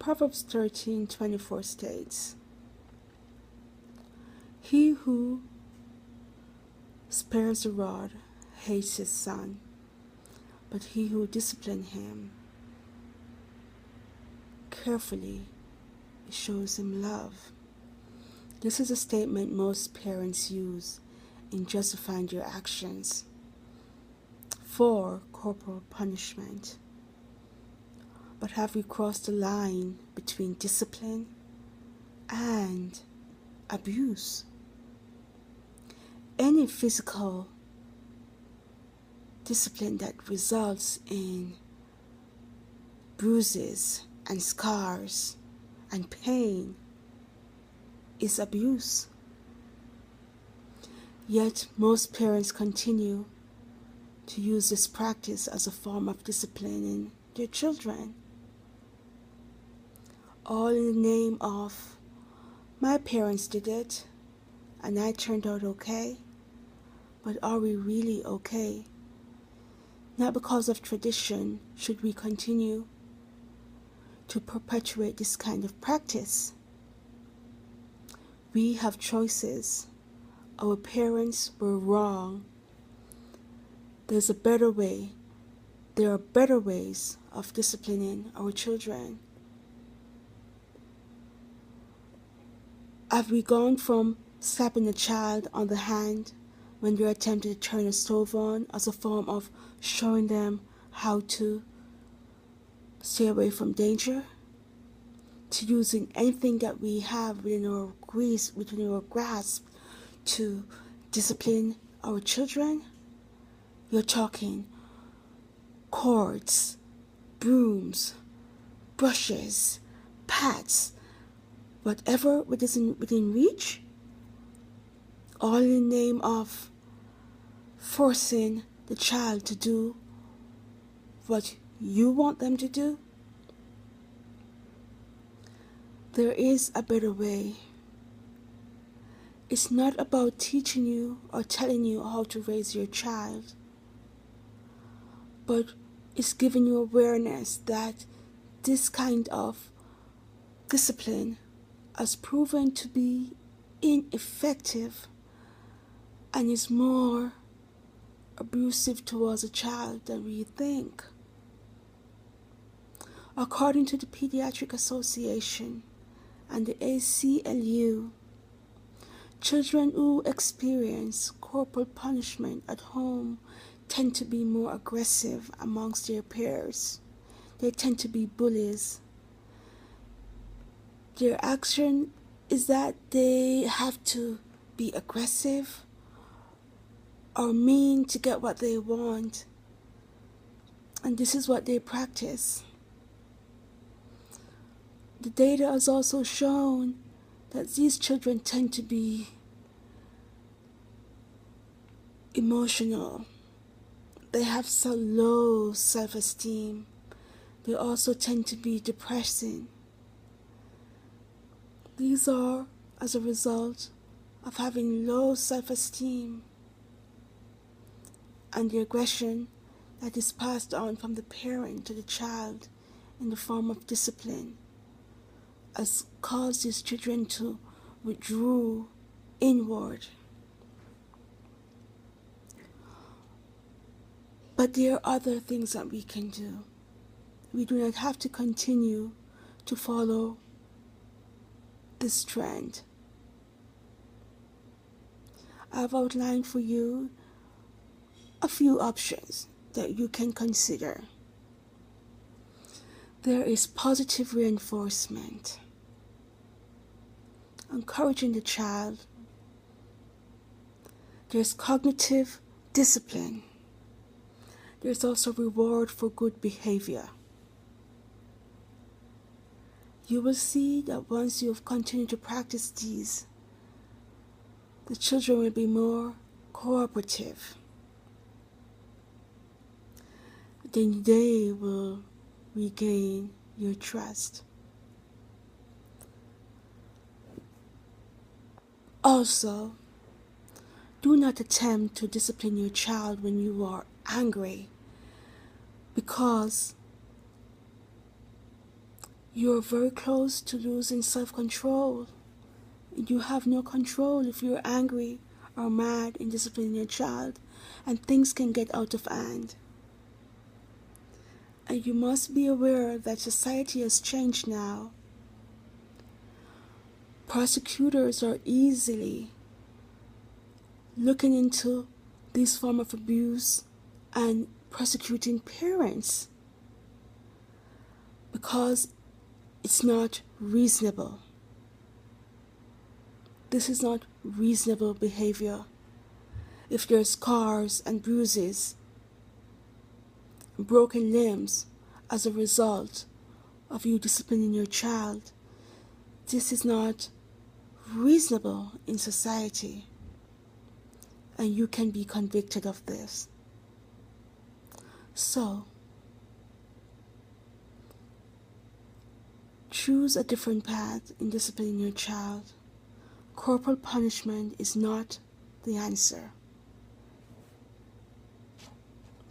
Proverbs 13:24 states, "He who spares the rod hates his son, but he who disciplines him carefully shows him love." This is a statement most parents use in justifying their actions for corporal punishment. But have we crossed the line between discipline and abuse? Any physical discipline that results in bruises and scars and pain is abuse. Yet most parents continue to use this practice as a form of disciplining their children, all in the name of, "My parents did it and I turned out okay." But are we really okay? Not because of tradition should we continue to perpetuate this kind of practice. We have choices. Our parents were wrong. There's a better way. There are better ways of disciplining our children. Have we gone from slapping a child on the hand when they're attempting to turn a stove on as a form of showing them how to stay away from danger, to using anything that we have within our grasp to discipline our children? You're talking cords, brooms, brushes, pads, whatever within reach, all in the name of forcing the child to do what you want them to do. There is a better way. It's not about teaching you or telling you how to raise your child, but it's giving you awareness that this kind of discipline has proven to be ineffective and is more abusive towards a child than we think. According to the Pediatric Association and the ACLU, children who experience corporal punishment at home tend to be more aggressive amongst their peers. They tend to be bullies. Their action is that they have to be aggressive or mean to get what they want. And this is what they practice. The data has also shown that these children tend to be emotional. They have so low self-esteem. They also tend to be depressing. These are as a result of having low self-esteem and the aggression that is passed on from the parent to the child in the form of discipline has caused these children to withdraw inward. But there are other things that we can do. We do not have to continue to follow this trend. I've outlined for you a few options that you can consider. There is positive reinforcement, encouraging the child. There's cognitive discipline. There's also reward for good behavior. You will see that once you've continued to practice these, the children will be more cooperative. Then they will regain your trust. Also, do not attempt to discipline your child when you are angry, because You're very close to losing self-control. You have no control if you're angry or mad in disciplining your child, and things can get out of hand. And you must be aware that society has changed now. Prosecutors are easily looking into this form of abuse and prosecuting parents because it's not reasonable. This is not reasonable behavior. If there's scars and bruises, broken limbs as a result of you disciplining your child, this is not reasonable in society, and you can be convicted of this. So, choose a different path in disciplining your child. Corporal punishment is not the answer.